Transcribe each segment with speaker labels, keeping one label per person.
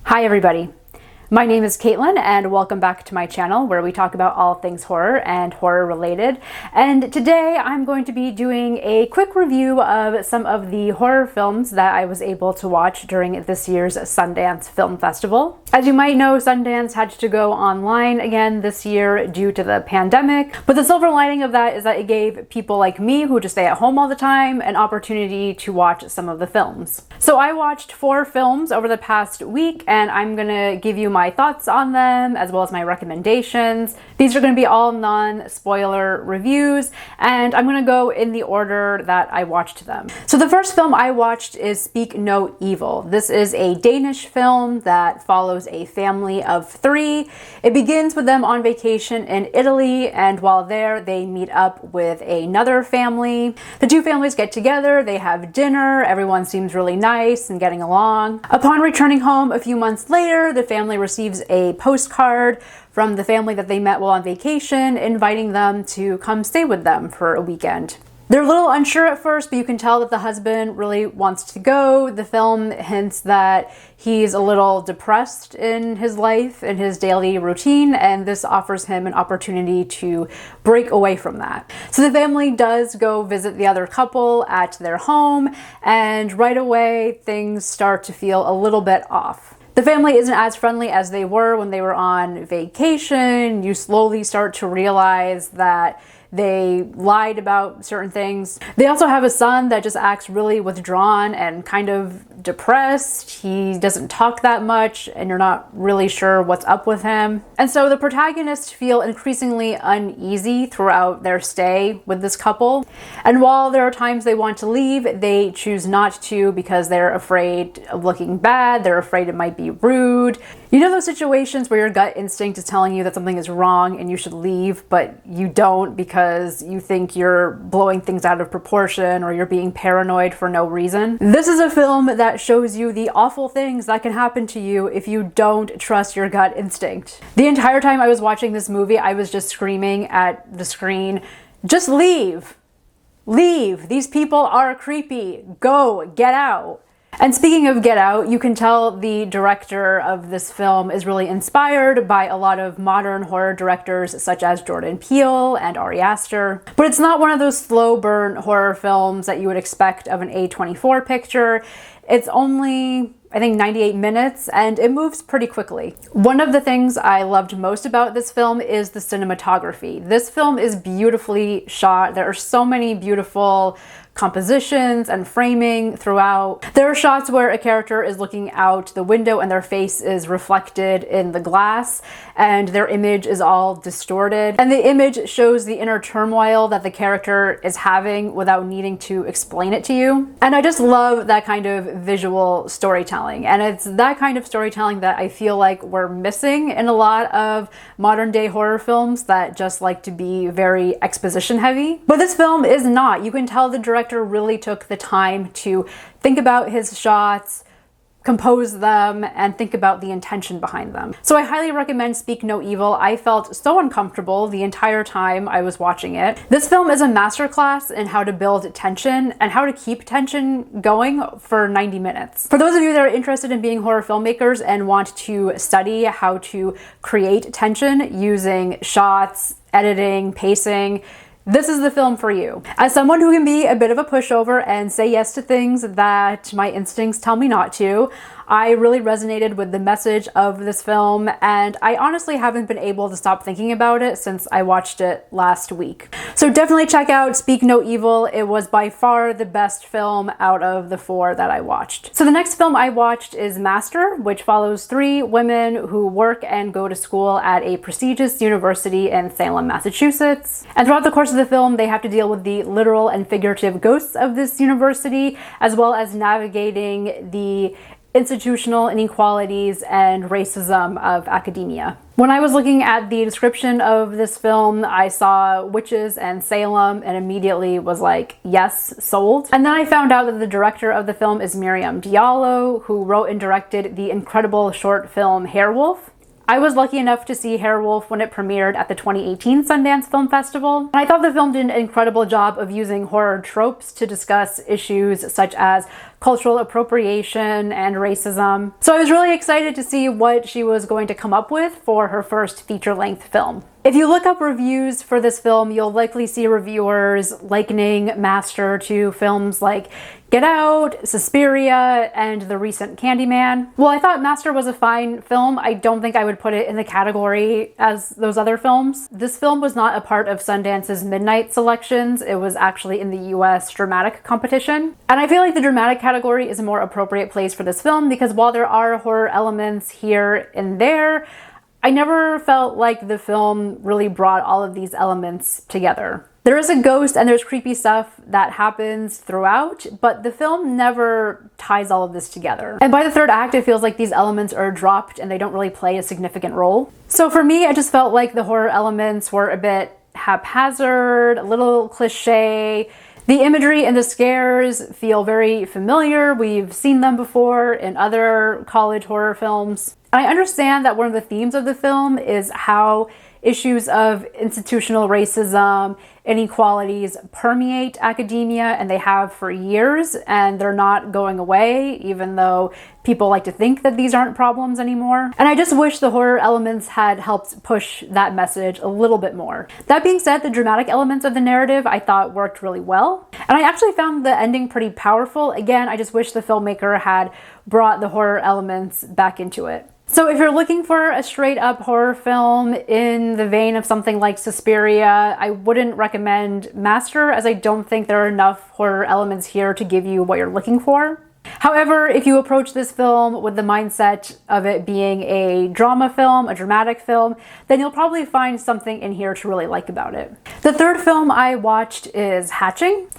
Speaker 1: Hi everybody, my name is Caitlin and welcome back to my channel where we talk about all things horror and horror related. And today I'm going to be doing a quick review of some of the horror films that I was able to watch during this year's Sundance Film Festival. As you might know, Sundance had to go online again this year due to the pandemic, but the silver lining of that is that it gave people like me who just stay at home all the time an opportunity to watch some of the films. So I watched 4 films over the past week and I'm gonna give you my thoughts on them as well as my recommendations. These are gonna be all non-spoiler reviews and I'm gonna go in the order that I watched them. So the first film I watched is Speak No Evil. This is a Danish film that follows a family of 3. It begins with them on vacation in Italy, and while there they meet up with another family. The 2 families get together, they have dinner, everyone seems really nice and getting along. Upon returning home a few months later, the family receives a postcard from the family that they met while on vacation, inviting them to come stay with them for a weekend. They're a little unsure at first, but you can tell that the husband really wants to go. The film hints that he's a little depressed in his life, in his daily routine, and this offers him an opportunity to break away from that. So the family does go visit the other couple at their home, and right away things start to feel a little bit off. The family isn't as friendly as they were when they were on vacation. You slowly start to realize that they lied about certain things. They also have a son that just acts really withdrawn and kind of depressed. He doesn't talk that much and you're not really sure what's up with him. And so the protagonists feel increasingly uneasy throughout their stay with this couple. And while there are times they want to leave, they choose not to because they're afraid of looking bad. They're afraid it might be rude. You know those situations where your gut instinct is telling you that something is wrong and you should leave, but you don't because you think you're blowing things out of proportion or you're being paranoid for no reason? This is a film that shows you the awful things that can happen to you if you don't trust your gut instinct. The entire time I was watching this movie, I was just screaming at the screen, just leave! Leave! These people are creepy! Go! Get out! And speaking of Get Out, you can tell the director of this film is really inspired by a lot of modern horror directors such as Jordan Peele and Ari Aster. But it's not one of those slow burn horror films that you would expect of an A24 picture. It's only, I think, 98 minutes and it moves pretty quickly. One of the things I loved most about this film is the cinematography. This film is beautifully shot. There are so many beautiful compositions and framing throughout. There are shots where a character is looking out the window and their face is reflected in the glass and their image is all distorted. And the image shows the inner turmoil that the character is having without needing to explain it to you. And I just love that kind of visual storytelling. And it's that kind of storytelling that I feel like we're missing in a lot of modern day horror films that just like to be very exposition heavy. But this film is not. You can tell the director really took the time to think about his shots, compose them, and think about the intention behind them. So I highly recommend Speak No Evil. I felt so uncomfortable the entire time I was watching it. This film is a masterclass in how to build tension and how to keep tension going for 90 minutes. For those of you that are interested in being horror filmmakers and want to study how to create tension using shots, editing, pacing, this is the film for you. As someone who can be a bit of a pushover and say yes to things that my instincts tell me not to, I really resonated with the message of this film, and I honestly haven't been able to stop thinking about it since I watched it last week. So definitely check out Speak No Evil. It was by far the best film out of the 4 that I watched. So the next film I watched is Master, which follows 3 women who work and go to school at a prestigious university in Salem, Massachusetts. And throughout the course of the film, they have to deal with the literal and figurative ghosts of this university, as well as navigating the institutional inequalities and racism of academia. When I was looking at the description of this film, I saw witches and Salem and immediately was like, yes, sold. And then I found out that the director of the film is Miriam Diallo, who wrote and directed the incredible short film Hairwolf. I was lucky enough to see Werewolf when it premiered at the 2018 Sundance Film Festival, and I thought the film did an incredible job of using horror tropes to discuss issues such as cultural appropriation and racism. So I was really excited to see what she was going to come up with for her first feature-length film. If you look up reviews for this film, you'll likely see reviewers likening Master to films like Get Out, Suspiria, and the recent Candyman. Well, I thought Master was a fine film. I don't think I would put it in the category as those other films. This film was not a part of Sundance's Midnight selections. It was actually in the US dramatic competition. And I feel like the dramatic category is a more appropriate place for this film because while there are horror elements here and there, I never felt like the film really brought all of these elements together. There is a ghost and there's creepy stuff that happens throughout, but the film never ties all of this together. And by the third act, it feels like these elements are dropped and they don't really play a significant role. So for me, I just felt like the horror elements were a bit haphazard, a little cliche. The imagery and the scares feel very familiar. We've seen them before in other college horror films. I understand that one of the themes of the film is how issues of institutional racism, inequalities permeate academia, and they have for years, and they're not going away, even though people like to think that these aren't problems anymore. And I just wish the horror elements had helped push that message a little bit more. That being said, the dramatic elements of the narrative I thought worked really well, and I actually found the ending pretty powerful. Again, I just wish the filmmaker had brought the horror elements back into it. So if you're looking for a straight up horror film in the vein of something like Suspiria, I wouldn't recommend Master, as I don't think there are enough horror elements here to give you what you're looking for. However, if you approach this film with the mindset of it being a drama film, a dramatic film, then you'll probably find something in here to really like about it. The third film I watched is Hatching.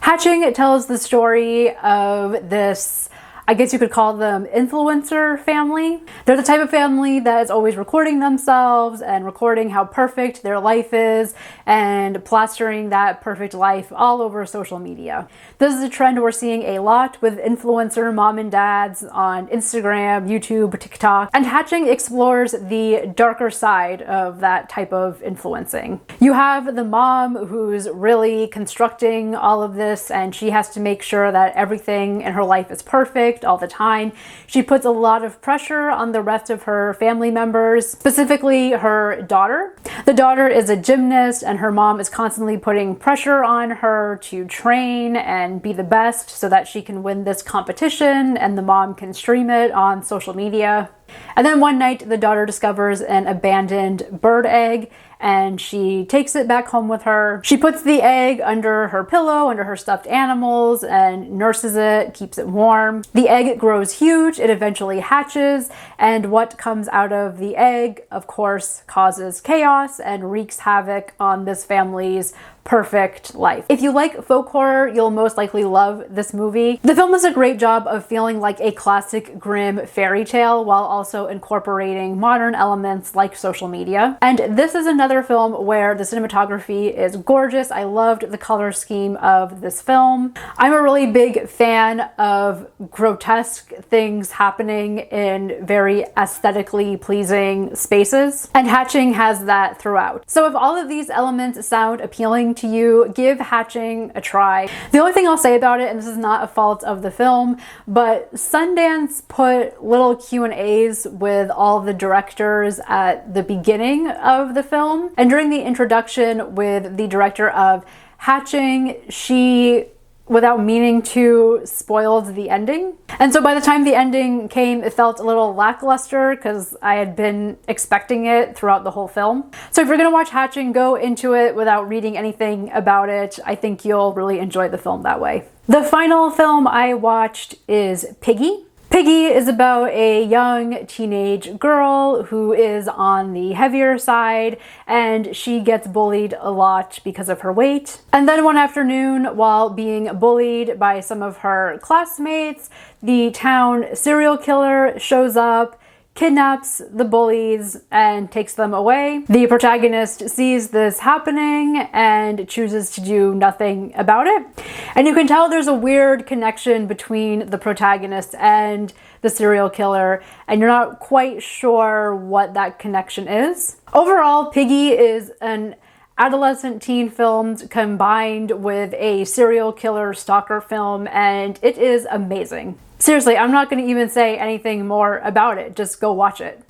Speaker 1: Hatching tells the story of this, I guess you could call them influencer family. They're the type of family that is always recording themselves and recording how perfect their life is and plastering that perfect life all over social media. This is a trend we're seeing a lot with influencer mom and dads on Instagram, YouTube, TikTok, and Hatching explores the darker side of that type of influencing. You have the mom who's really constructing all of this, and she has to make sure that everything in her life is perfect all the time. She puts a lot of pressure on the rest of her family members, specifically her daughter. The daughter is a gymnast and her mom is constantly putting pressure on her to train and be the best so that she can win this competition and the mom can stream it on social media. And then one night the daughter discovers an abandoned bird egg and she takes it back home with her. She puts the egg under her pillow, under her stuffed animals, and nurses it, keeps it warm. The egg grows huge, it eventually hatches, and what comes out of the egg, of course, causes chaos and wreaks havoc on this family's perfect life. If you like folk horror, you'll most likely love this movie. The film does a great job of feeling like a classic grim fairy tale while also incorporating modern elements like social media. And this is another film where the cinematography is gorgeous. I loved the color scheme of this film. I'm a really big fan of grotesque things happening in very aesthetically pleasing spaces, and Hatching has that throughout. So if all of these elements sound appealing to you, give Hatching a try. The only thing I'll say about it, and this is not a fault of the film, but Sundance put little Q&As with all the directors at the beginning of the film. And during the introduction with the director of Hatching, she, without meaning to, spoiled the ending. And so by the time the ending came, it felt a little lackluster because I had been expecting it throughout the whole film. So if you're gonna watch Hatching, go into it without reading anything about it. I think you'll really enjoy the film that way. The final film I watched is Piggy. Piggy is about a young teenage girl who is on the heavier side and she gets bullied a lot because of her weight. And then one afternoon, while being bullied by some of her classmates, the town serial killer shows up, kidnaps the bullies, and takes them away. The protagonist sees this happening and chooses to do nothing about it. And you can tell there's a weird connection between the protagonist and the serial killer and you're not quite sure what that connection is. Overall, Piggy is an adolescent teen film combined with a serial killer stalker film, and it is amazing. Seriously, I'm not going to even say anything more about it. Just go watch it.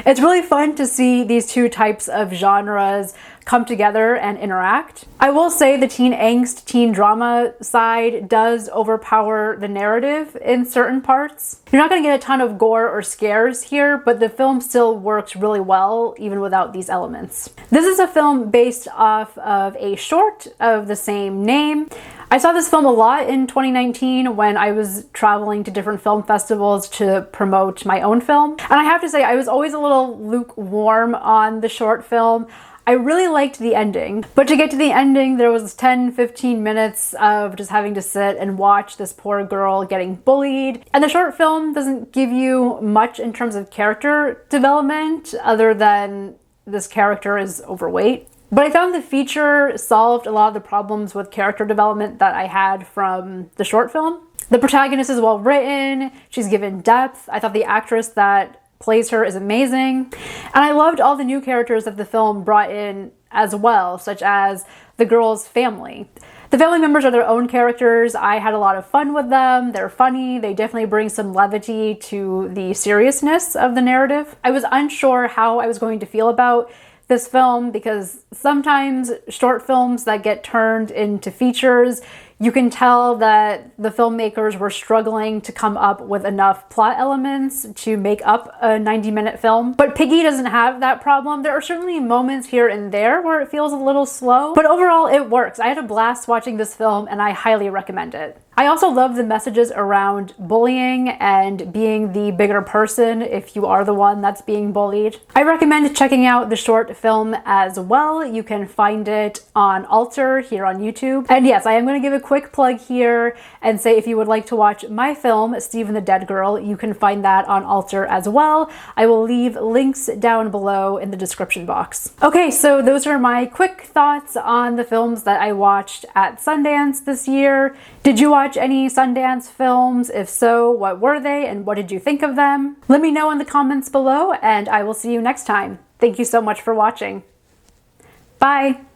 Speaker 1: It's really fun to see these two types of genres come together and interact. I will say the teen angst, teen drama side does overpower the narrative in certain parts. You're not going to get a ton of gore or scares here, but the film still works really well even without these elements. This is a film based off of a short of the same name. I saw this film a lot in 2019 when I was traveling to different film festivals to promote my own film. And I have to say, I was always a little lukewarm on the short film. I really liked the ending, but to get to the ending, there was 10-15 minutes of just having to sit and watch this poor girl getting bullied. And the short film doesn't give you much in terms of character development other than this character is overweight. But I found the feature solved a lot of the problems with character development that I had from the short film. The protagonist is well written, she's given depth. I thought the actress that plays her is amazing. And I loved all the new characters that the film brought in as well, such as the girl's family. The family members are their own characters. I had a lot of fun with them. They're funny. They definitely bring some levity to the seriousness of the narrative. I was unsure how I was going to feel about this film because sometimes short films that get turned into features, you can tell that the filmmakers were struggling to come up with enough plot elements to make up a 90-minute film. But Piggy doesn't have that problem. There are certainly moments here and there where it feels a little slow, but overall it works. I had a blast watching this film and I highly recommend it. I also love the messages around bullying and being the bigger person if you are the one that's being bullied. I recommend checking out the short film as well. You can find it on Alter here on YouTube. And yes, I am going to give a quick plug here and say if you would like to watch my film, Stephen the Dead Girl, you can find that on Alter as well. I will leave links down below in the description box. Okay, so those are my quick thoughts on the films that I watched at Sundance this year. Did you watch any Sundance films? If so, what were they and what did you think of them? Let me know in the comments below and I will see you next time. Thank you so much for watching. Bye!